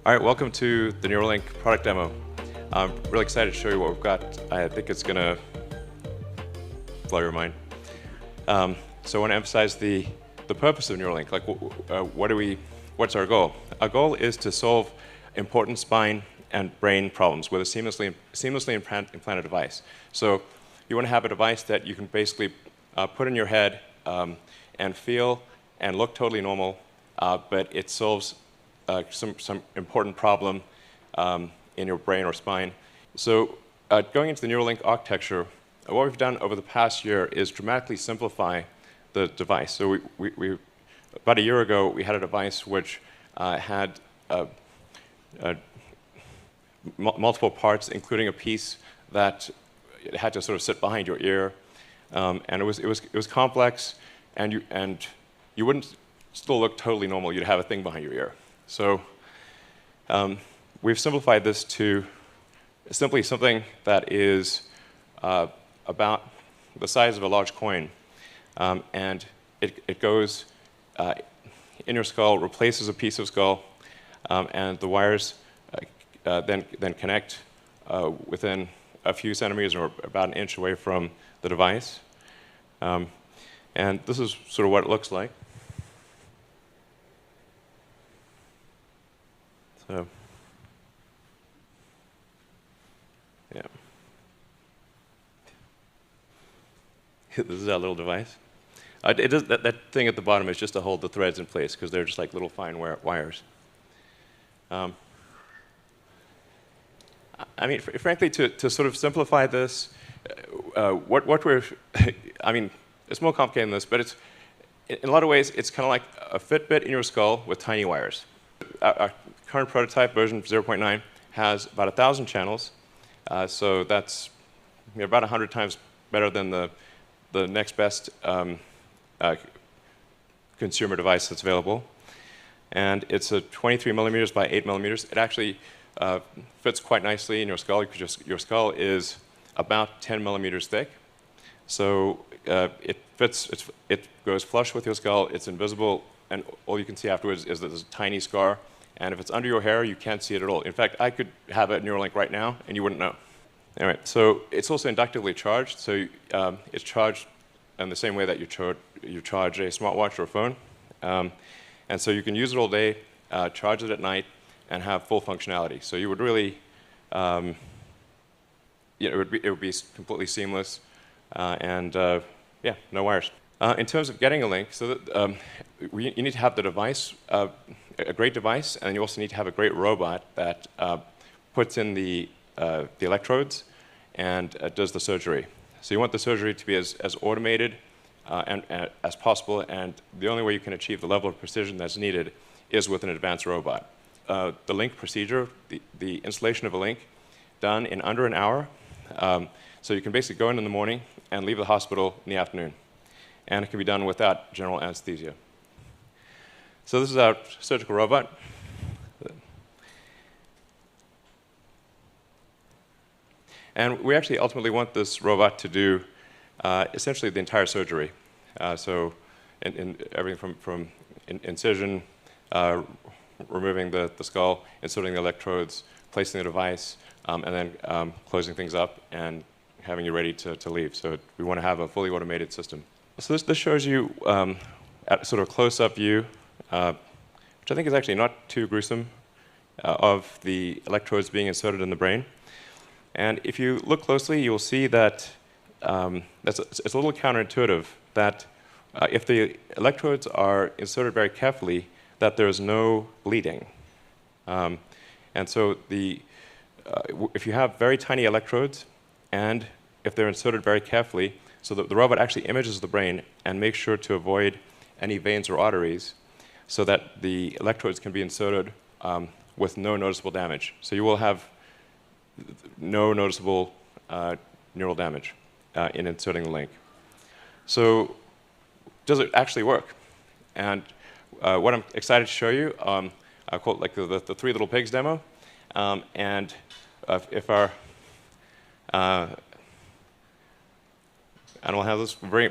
All right, welcome to the Neuralink product demo. I'm really excited to show you what we've got. I think it's going to blow your mind. So I want to emphasize the purpose of Neuralink. Like, what's our goal? Our goal is to solve important spine and brain problems with a seamlessly implanted device. So you want to have a device that you can basically put in your head and feel and look totally normal, but it solves some important problem in your brain or spine. So going into the Neuralink architecture, what we've done over the past year is dramatically simplify the device. So we about a year ago, we had a device which had multiple parts, including a piece that it had to sort of sit behind your ear, and it was complex, and you wouldn't still look totally normal. You'd have a thing behind your ear. So we've simplified this to simply something that is about the size of a large coin, and it goes in your skull, replaces a piece of skull, and the wires then connect within a few centimeters or about an inch away from the device. And this is sort of what it looks like. So, yeah. This is our little device. That thing at the bottom is just to hold the threads in place, because they're just like little fine wires. I mean, frankly, to sort of simplify this, what we're, I mean, it's more complicated than this, but it's, in a lot of ways, it's kind of like a Fitbit in your skull with tiny wires. Our current prototype, version 0.9, has about 1,000 channels, so that's about 100 times better than the next best consumer device that's available. And it's a 23 millimeters by 8 millimeters. It actually fits quite nicely in your skull, because your skull is about 10 millimeters thick. So it goes flush with your skull, it's invisible, and all you can see afterwards is that there's a tiny scar. And if it's under your hair, you can't see it at all. In fact, I could have a Neuralink right now, and you wouldn't know. All right, so it's also inductively charged. So it's charged in the same way that you charge a smartwatch or a phone. And so you can use it all day, charge it at night, and have full functionality. So you would really, it would be completely seamless, and yeah, no wires. In terms of getting a link, so that, you need to have the device, a great device, and you also need to have a great robot that puts in the electrodes and does the surgery. So you want the surgery to be as automated and as possible, and the only way you can achieve the level of precision that's needed is with an advanced robot. The link procedure, the installation of a link, done in under an hour. So you can basically go in the morning and leave the hospital in the afternoon. And it can be done without general anesthesia. So this is our surgical robot. And we actually ultimately want this robot to do essentially the entire surgery. So in everything from incision, removing the skull, inserting the electrodes, placing the device, and then closing things up and having you ready to leave. So we want to have a fully automated system. So this shows you at sort of close-up view, which I think is actually not too gruesome, of the electrodes being inserted in the brain. And if you look closely, you'll see that it's a little counterintuitive that if the electrodes are inserted very carefully, that there's no bleeding. And so if you have very tiny electrodes, and if they're inserted very carefully, so that the robot actually images the brain and makes sure to avoid any veins or arteries, so that the electrodes can be inserted with no noticeable damage. So you will have no noticeable neural damage in inserting the link. So does it actually work? And what I'm excited to show you, I call it like the Three Little Pigs demo. And if our, I don't have this very